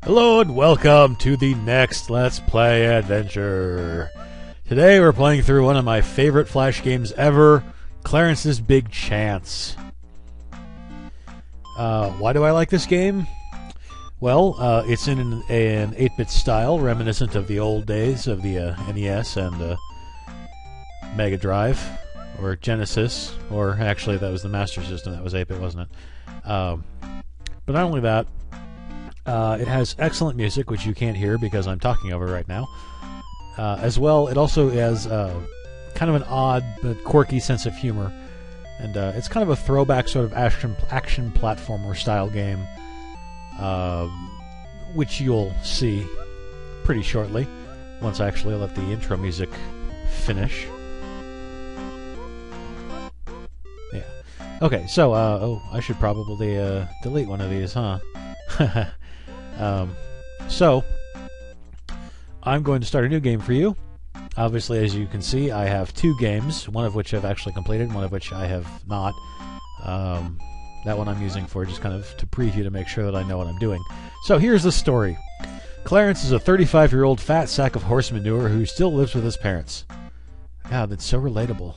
Hello and welcome to the next Let's Play adventure. Today we're playing through one of my favorite Flash games ever, Clarence's Big Chance. Why do I like this game? Well, it's in an 8-bit style, reminiscent of the old days of the NES and Mega Drive, or Genesis, or actually that was the Master System, that was 8-bit, wasn't it? But not only that, it has excellent music, which you can't hear because I'm talking over right now. As well, it also has kind of an odd but quirky sense of humor. And it's kind of a throwback sort of action platformer style game, which you'll see pretty shortly, once I actually let the intro music finish. Yeah. Okay, so, oh, I should probably delete one of these, huh? So, I'm going to start a new game for you. Obviously, as you can see, I have 2 games, one of which I've actually completed, one of which I have not. That one I'm using for just kind of to preview to make sure that I know what I'm doing. So here's the story. Clarence is a 35-year-old fat sack of horse manure who still lives with his parents. God, that's so relatable.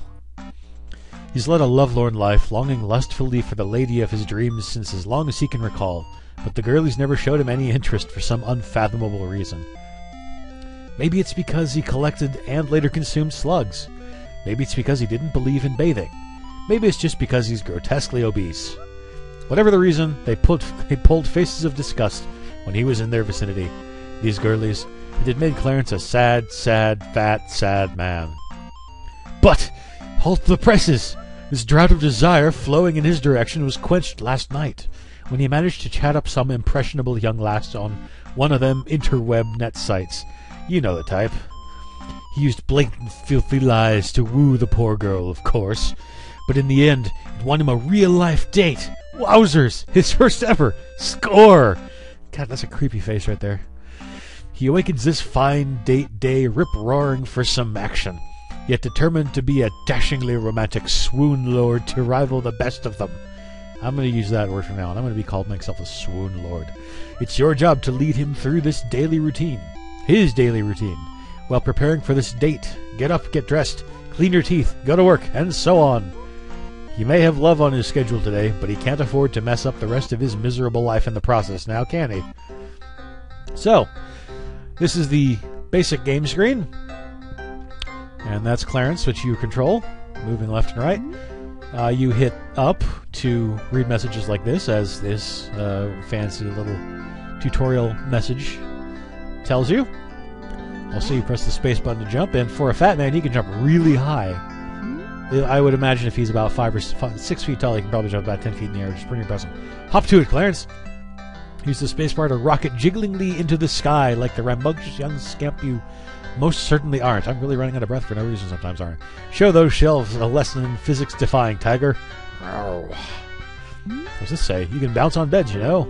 He's led a lovelorn life, longing lustfully for the lady of his dreams since as long as he can recall. But the girlies never showed him any interest for some unfathomable reason. Maybe it's because he collected and later consumed slugs. Maybe it's because he didn't believe in bathing. Maybe it's just because he's grotesquely obese. Whatever the reason, they pulled faces of disgust when he was in their vicinity. These girlies, it had made Clarence a sad, fat, sad man. But, halt the presses! This drought of desire flowing in his direction was quenched last night, when he managed to chat up some impressionable young lass on one of them interweb net sites. You know the type. He used blatant, filthy lies to woo the poor girl, of course. But in the end, it won him a real-life date. Wowzers! His first ever! Score! God, that's a creepy face right there. He awakens this fine date day rip-roaring for some action, yet determined to be a dashingly romantic swoon lord to rival the best of them. I'm going to use that word from now on. I'm going to be called myself a swoon lord. It's your job to lead him through this daily routine. His daily routine. While preparing for this date. Get up, get dressed, clean your teeth, go to work, and so on. He may have love on his schedule today, but he can't afford to mess up the rest of his miserable life in the process now, can he? So, this is the basic game screen. And that's Clarence, which you control, moving left and right. You hit up to read messages like this, as this fancy little tutorial message tells you. Also, you press the space button to jump, and for a fat man, he can jump really high. I would imagine if he's about 5 or 6 feet tall, he can probably jump about 10 feet in the air, which is pretty impressive. Hop to it, Clarence! Use the spacebar to rocket jigglingly into the sky like the rambunctious young scamp you most certainly aren't. I'm really running out of breath for no reason sometimes, aren't I? Show those shelves a lesson in physics-defying, tiger. What's this say? You can bounce on beds, you know.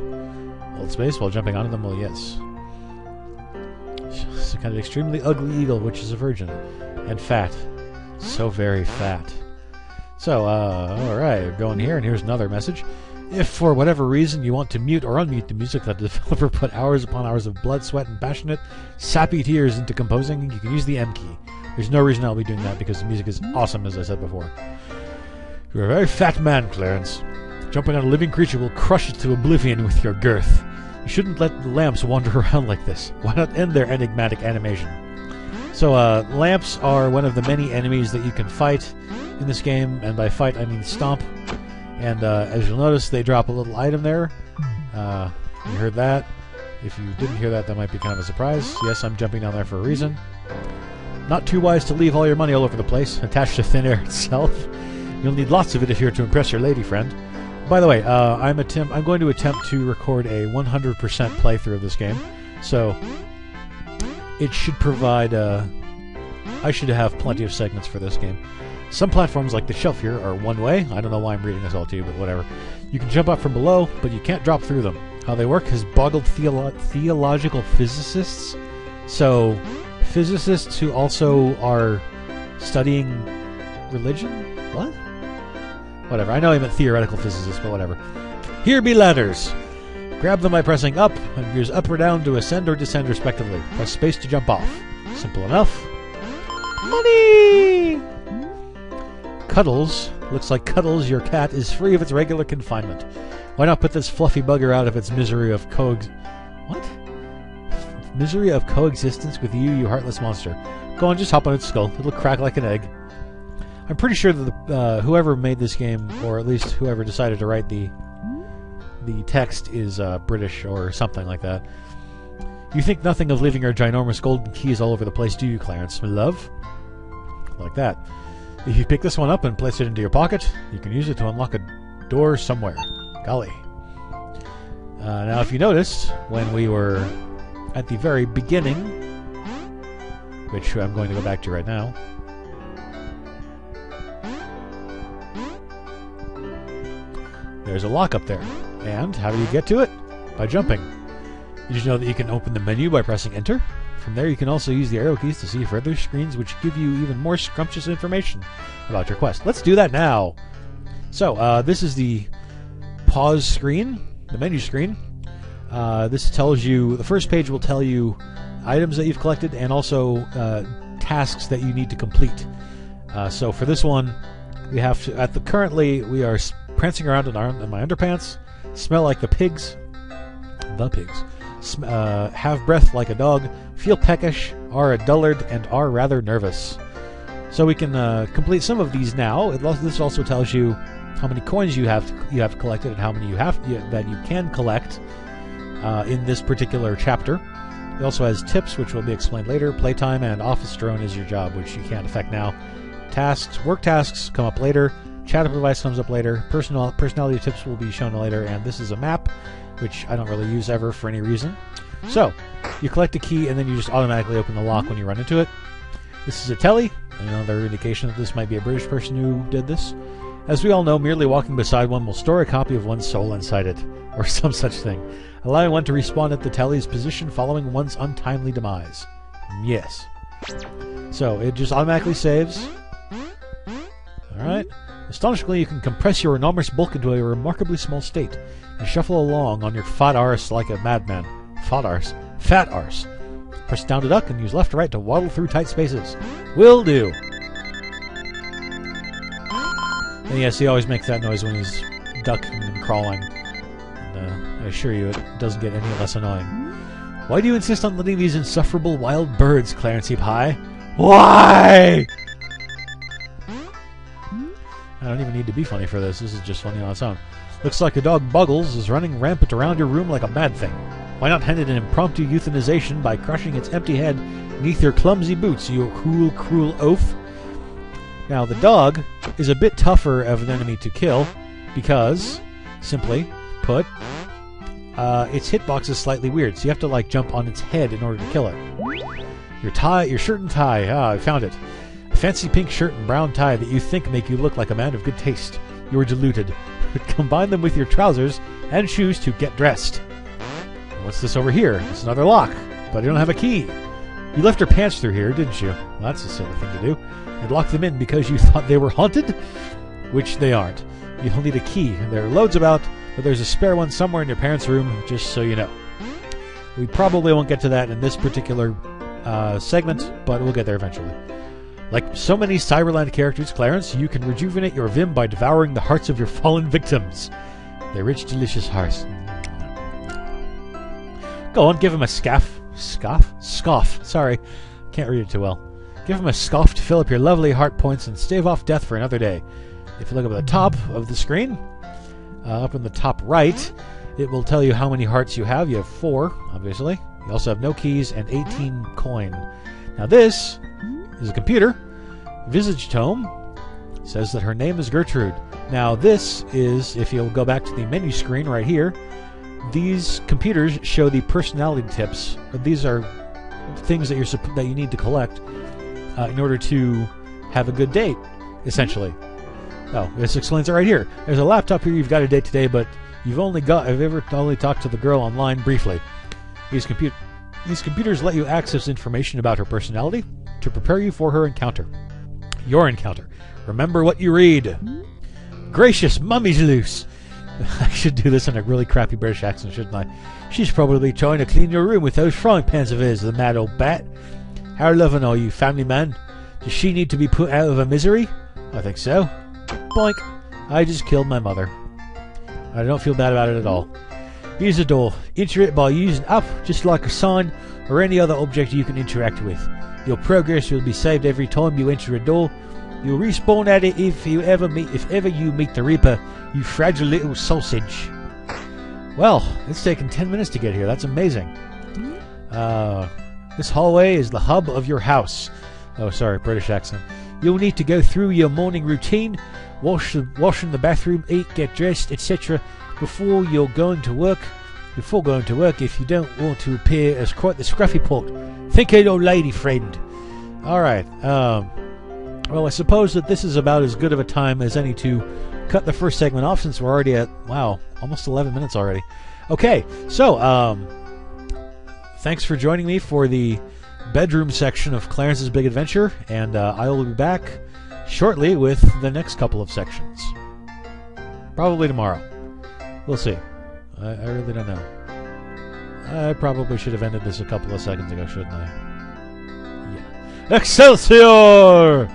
Hold space while jumping onto them, well, yes. It's a kind of extremely ugly eagle, which is a virgin. And fat. So very fat. So, alright, we're going here, and here's another message. If, for whatever reason, you want to mute or unmute the music that the developer put hours upon hours of blood, sweat, and passionate, sappy tears into composing, you can use the M key. There's no reason I'll be doing that, because the music is awesome, as I said before. You're a very fat man, Clarence. Jumping on a living creature will crush it to oblivion with your girth. You shouldn't let the lamps wander around like this. Why not end their enigmatic animation? So, lamps are one of the many enemies that you can fight in this game, and by fight I mean stomp. And as you'll notice, they drop a little item there. You heard that. If you didn't hear that, that might be kind of a surprise. Yes, I'm jumping down there for a reason. Not too wise to leave all your money all over the place, attached to thin air itself. You'll need lots of it if you're to impress your lady friend. By the way, I'm going to attempt to record a 100% playthrough of this game. So, it should provide... I should have plenty of segments for this game. Some platforms, like the shelf here, are one way. I don't know why I'm reading this all to you, but whatever. You can jump up from below, but you can't drop through them. How they work has boggled theological physicists. So, physicists who also are studying religion? What? Whatever. I know he meant theoretical physicists, but whatever. Here be ladders. Grab them by pressing up, and use up or down to ascend or descend respectively. Press space to jump off. Simple enough. Money! Cuddles. Looks like Cuddles, your cat, is free of its regular confinement. Why not put this fluffy bugger out of its misery of misery of coexistence with you, you heartless monster. Go on, just hop on its skull. It'll crack like an egg. I'm pretty sure that whoever made this game, or at least whoever decided to write the text, is British or something like that. You think nothing of leaving your ginormous golden keys all over the place, do you, Clarence? Love? Like that. If you pick this one up and place it into your pocket, you can use it to unlock a door somewhere. Golly. Now, if you noticed, when we were at the very beginning, which I'm going to go back to right now, there's a lock up there. And how do you get to it? By jumping. Did you know that you can open the menu by pressing enter? From there you can also use the arrow keys to see further screens which give you even more scrumptious information about your quest. Let's do that now! So, this is the pause screen, the menu screen. This tells you, the first page will tell you items that you've collected and also tasks that you need to complete. So for this one, we have to, currently we are prancing around in my underpants, smell like the pigs, have breath like a dog, feel peckish, are a dullard, and are rather nervous. So we can complete some of these now. This also tells you how many coins you have collected and how many that you can collect in this particular chapter. It also has tips, which will be explained later. Playtime and office drone is your job, which you can't affect now. Tasks, work tasks come up later. Chat device comes up later. Personality tips will be shown later. And this is a map, which I don't really use ever for any reason. So, you collect a key and then you just automatically open the lock when you run into it. This is a telly, another indication that this might be a British person who did this. As we all know, merely walking beside one will store a copy of one's soul inside it, or some such thing, allowing one to respawn at the telly's position following one's untimely demise. Yes. So, it just automatically saves. Alright. Astonishingly, you can compress your enormous bulk into a remarkably small state and shuffle along on your fat arse like a madman. Fat arse. Fat arse. Press down to duck and use left to right to waddle through tight spaces. Will do. And yes, he always makes that noise when he's ducking and crawling. And I assure you, it doesn't get any less annoying. Why do you insist on letting these insufferable wild birds, Clarence Heap High? Why? I don't even need to be funny for this. This is just funny on its own. Looks like a dog Buggles is running rampant around your room like a mad thing. Why not hand it an impromptu euthanization by crushing its empty head beneath your clumsy boots, you cruel, cruel oaf? Now, the dog is a bit tougher of an enemy to kill because, simply put, its hitbox is slightly weird, so you have to, like, jump on its head in order to kill it. Your shirt and tie. I found it. A fancy pink shirt and brown tie that you think make you look like a man of good taste. You are deluded. Combine them with your trousers and shoes to get dressed. What's this over here? It's another lock, but I don't have a key. You left your pants through here, didn't you? Well, that's a silly thing to do. And locked them in because you thought they were haunted? Which they aren't. You'll need a key. There are loads about, but there's a spare one somewhere in your parents' room, just so you know. We probably won't get to that in this particular segment, but we'll get there eventually. Like so many Cyberland characters, Clarence, you can rejuvenate your vim by devouring the hearts of your fallen victims. Their rich, delicious hearts. Go on, give him a scoff. Scoff. Sorry, can't read it too well. Give him a scoff to fill up your lovely heart points and stave off death for another day. If you look up at the top of the screen, up in the top right, it will tell you how many hearts you have. You have 4, obviously. You also have no keys and 18 coin. Now this is a computer. Visage Tome says that her name is Gertrude. Now this is, if you'll go back to the menu screen right here, these computers show the personality tips. These are things that you need to collect in order to have a good date, essentially. Oh, this explains it right here. There's a laptop here. You've got a date today, but I've only talked to the girl online briefly. These computers let you access information about her personality to prepare you for her encounter. Your encounter. Remember what you read. Gracious mummies loose! I should do this in a really crappy British accent, shouldn't I? She's probably trying to clean your room with those frying pans of hers, the mad old bat. How loving are you, family man? Does she need to be put out of her misery? I think so. Boink. I just killed my mother. I don't feel bad about it at all. Here's the door. Enter it by using up, just like a sign or any other object you can interact with. Your progress will be saved every time you enter a door. You'll respawn at it if ever you meet the Reaper, you fragile little sausage. Well, it's taken 10 minutes to get here. That's amazing. This hallway is the hub of your house. Oh, sorry, British accent. You'll need to go through your morning routine, wash in the bathroom, eat, get dressed, etc. before going to work, if you don't want to appear as quite the scruffy pot. Think of your lady friend. Alright, well, I suppose that this is about as good of a time as any to cut the first segment off, since we're already at, wow, almost 11 minutes already. Okay, so, thanks for joining me for the bedroom section of Clarence's Big Adventure, and I will be back shortly with the next couple of sections. Probably tomorrow. We'll see. I really don't know. I probably should have ended this a couple of seconds ago, shouldn't I? Yeah. Excelsior!